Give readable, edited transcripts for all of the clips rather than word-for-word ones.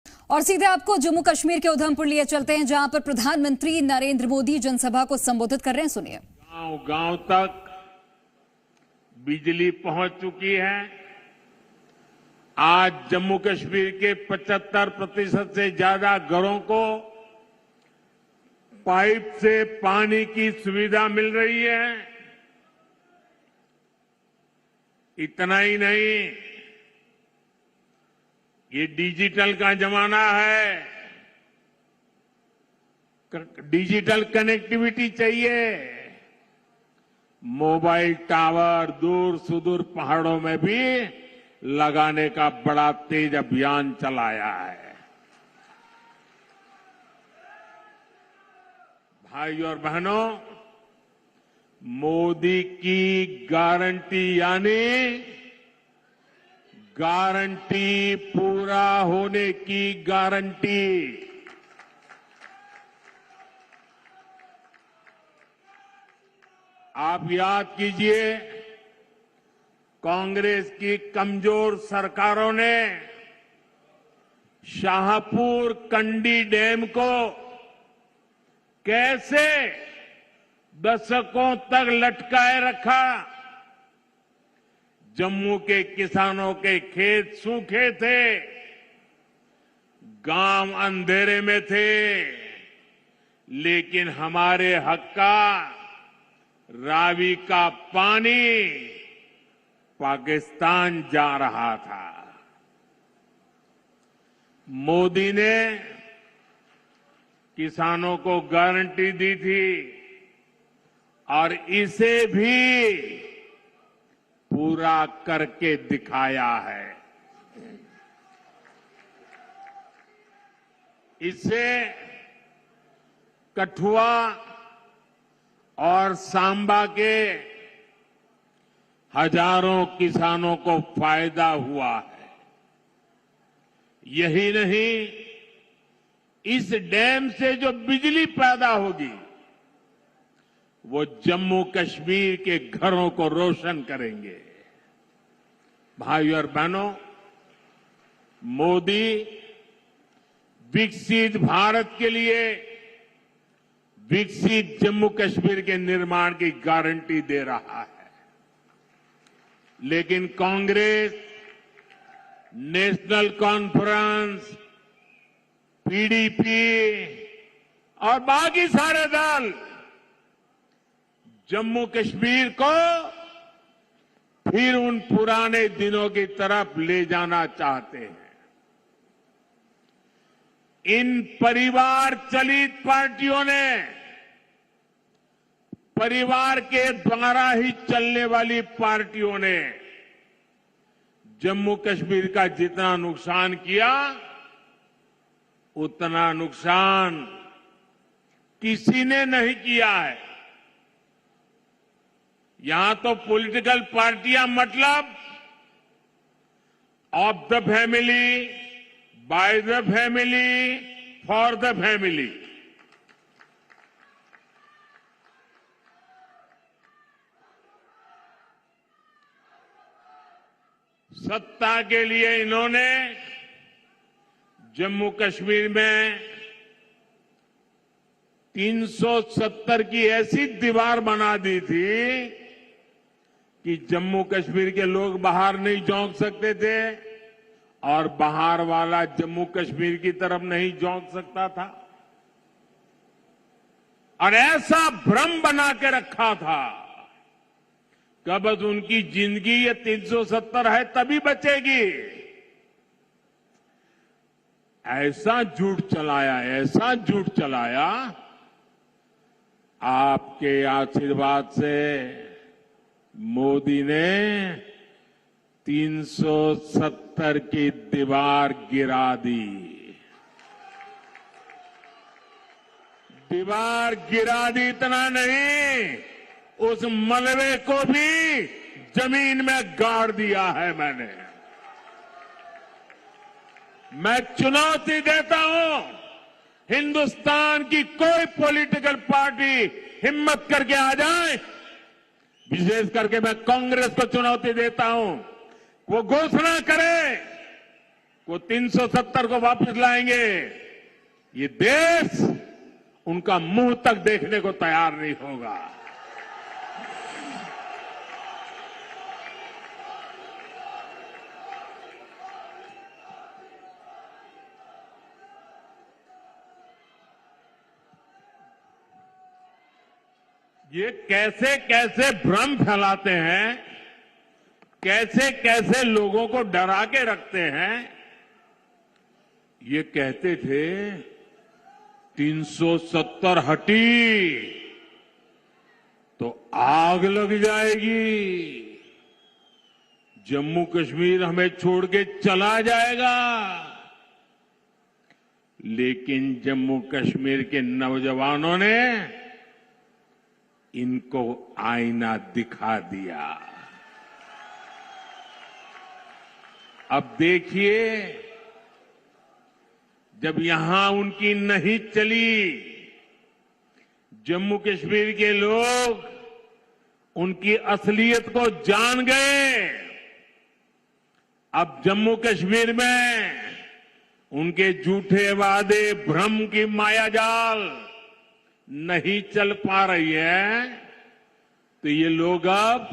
और सीधे आपको जम्मू कश्मीर के उधमपुर लिए चलते हैं, जहां पर प्रधानमंत्री नरेंद्र मोदी जनसभा को संबोधित कर रहे हैं। सुनिए। गांव गांव तक बिजली पहुंच चुकी है। आज जम्मू कश्मीर के 75% से ज्यादा घरों को पाइप से पानी की सुविधा मिल रही है। इतना ही नहीं, ये डिजिटल का जमाना है। डिजिटल कनेक्टिविटी चाहिए। मोबाइल टावर दूर सुदूर पहाड़ों में भी लगाने का बड़ा तेज अभियान चलाया है। भाई और बहनों, मोदी की गारंटी यानी गारंटी पूरा होने की गारंटी। आप याद कीजिए, कांग्रेस की कमजोर सरकारों ने शाहपुर कंडी डैम को कैसे दशकों तक लटकाए रखा। जम्मू के किसानों के खेत सूखे थे, गांव अंधेरे में थे, लेकिन हमारे हक का रावी का पानी पाकिस्तान जा रहा था। मोदी ने किसानों को गारंटी दी थी और इसे भी पूरा करके दिखाया है। इससे कठुआ और सांबा के हजारों किसानों को फायदा हुआ है। यही नहीं, इस डैम से जो बिजली पैदा होगी वो जम्मू कश्मीर के घरों को रोशन करेंगे। भाई और बहनों, मोदी विकसित भारत के लिए विकसित जम्मू कश्मीर के निर्माण की गारंटी दे रहा है। लेकिन कांग्रेस, नेशनल कॉन्फ्रेंस, पीडीपी और बाकी सारे दल जम्मू कश्मीर को फिर उन पुराने दिनों की तरफ ले जाना चाहते हैं। इन परिवार चलित पार्टियों ने, परिवार के द्वारा ही चलने वाली पार्टियों ने जम्मू कश्मीर का जितना नुकसान किया, उतना नुकसान किसी ने नहीं किया है। यहां तो पॉलिटिकल पार्टियां मतलब of the family, by the family, for the family. सत्ता के लिए इन्होंने जम्मू कश्मीर में 370 की ऐसी दीवार बना दी थी कि जम्मू कश्मीर के लोग बाहर नहीं झोंक सकते थे और बाहर वाला जम्मू कश्मीर की तरफ नहीं झोंक सकता था। और ऐसा भ्रम बना के रखा था कि बस उनकी जिंदगी ये 370 है तभी बचेगी। ऐसा झूठ चलाया, ऐसा झूठ चलाया। आपके आशीर्वाद से मोदी ने 370 की दीवार गिरा दी। दीवार गिरा दी, इतना नहीं, उस मलबे को भी जमीन में गाड़ दिया है मैंने। मैं चुनौती देता हूं, हिंदुस्तान की कोई पॉलिटिकल पार्टी हिम्मत करके आ जाए। विशेष करके मैं कांग्रेस को चुनौती देता हूं, वो घोषणा करे, वो 370 को वापस लाएंगे, ये देश उनका मुंह तक देखने को तैयार नहीं होगा। ये कैसे कैसे भ्रम फैलाते हैं, कैसे कैसे लोगों को डरा के रखते हैं। ये कहते थे 370 हटी तो आग लग जाएगी, जम्मू कश्मीर हमें छोड़ के चला जाएगा। लेकिन जम्मू कश्मीर के नौजवानों ने इनको आईना दिखा दिया। अब देखिए, जब यहां उनकी नहीं चली, जम्मू कश्मीर के लोग उनकी असलियत को जान गए। अब जम्मू कश्मीर में उनके झूठे वादे, भ्रम की मायाजाल नहीं चल पा रही है, तो ये लोग अब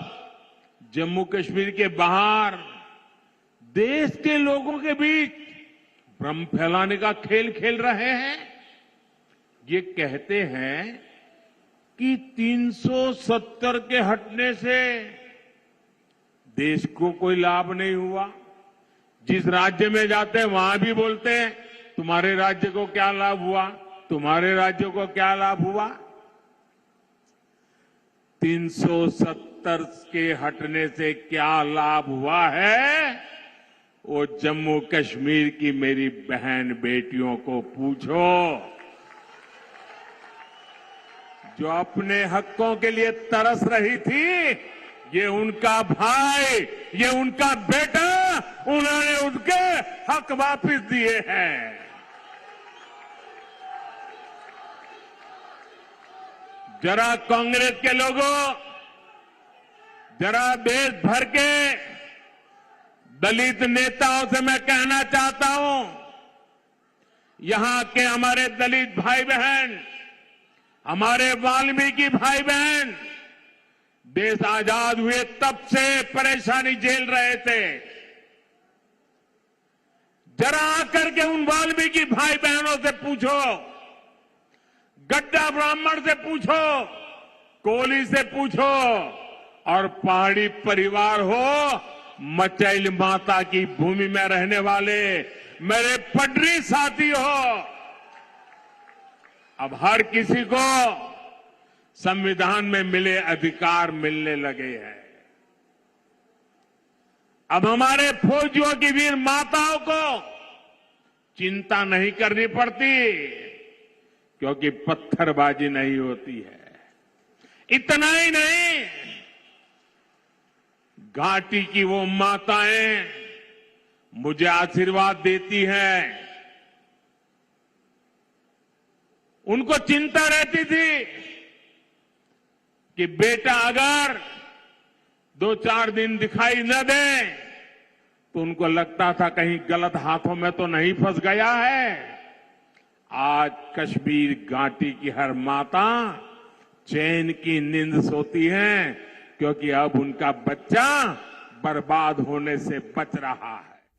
जम्मू कश्मीर के बाहर देश के लोगों के बीच भ्रम फैलाने का खेल खेल रहे हैं। ये कहते हैं कि 370 के हटने से देश को कोई लाभ नहीं हुआ। जिस राज्य में जाते हैं वहां भी बोलते हैं तुम्हारे राज्य को क्या लाभ हुआ, तुम्हारे राज्य को क्या लाभ हुआ। 370 के हटने से क्या लाभ हुआ है, वो जम्मू कश्मीर की मेरी बहन बेटियों को पूछो, जो अपने हकों के लिए तरस रही थी। ये उनका भाई, ये उनका बेटा, उन्होंने उनके हक वापस दिए हैं। जरा कांग्रेस के लोगों, जरा देश भर के दलित नेताओं से मैं कहना चाहता हूं, यहां के हमारे दलित भाई बहन, हमारे वाल्मीकि भाई बहन देश आजाद हुए तब से परेशानी झेल रहे थे। जरा आकर के उन वाल्मीकि भाई बहनों से पूछो, गड्ढा ब्राह्मण से पूछो, कोली से पूछो, और पहाड़ी परिवार हो, मचैल माता की भूमि में रहने वाले मेरे पटरी साथी हो, अब हर किसी को संविधान में मिले अधिकार मिलने लगे हैं। अब हमारे फौजियों की वीर माताओं को चिंता नहीं करनी पड़ती, क्योंकि पत्थरबाजी नहीं होती है। इतना ही नहीं, घाटी की वो माताएं मुझे आशीर्वाद देती हैं। उनको चिंता रहती थी कि बेटा अगर 2-4 दिन दिखाई न दे तो उनको लगता था कहीं गलत हाथों में तो नहीं फंस गया है। आज कश्मीर घाटी की हर माता चैन की नींद सोती है, क्योंकि अब उनका बच्चा बर्बाद होने से बच रहा है।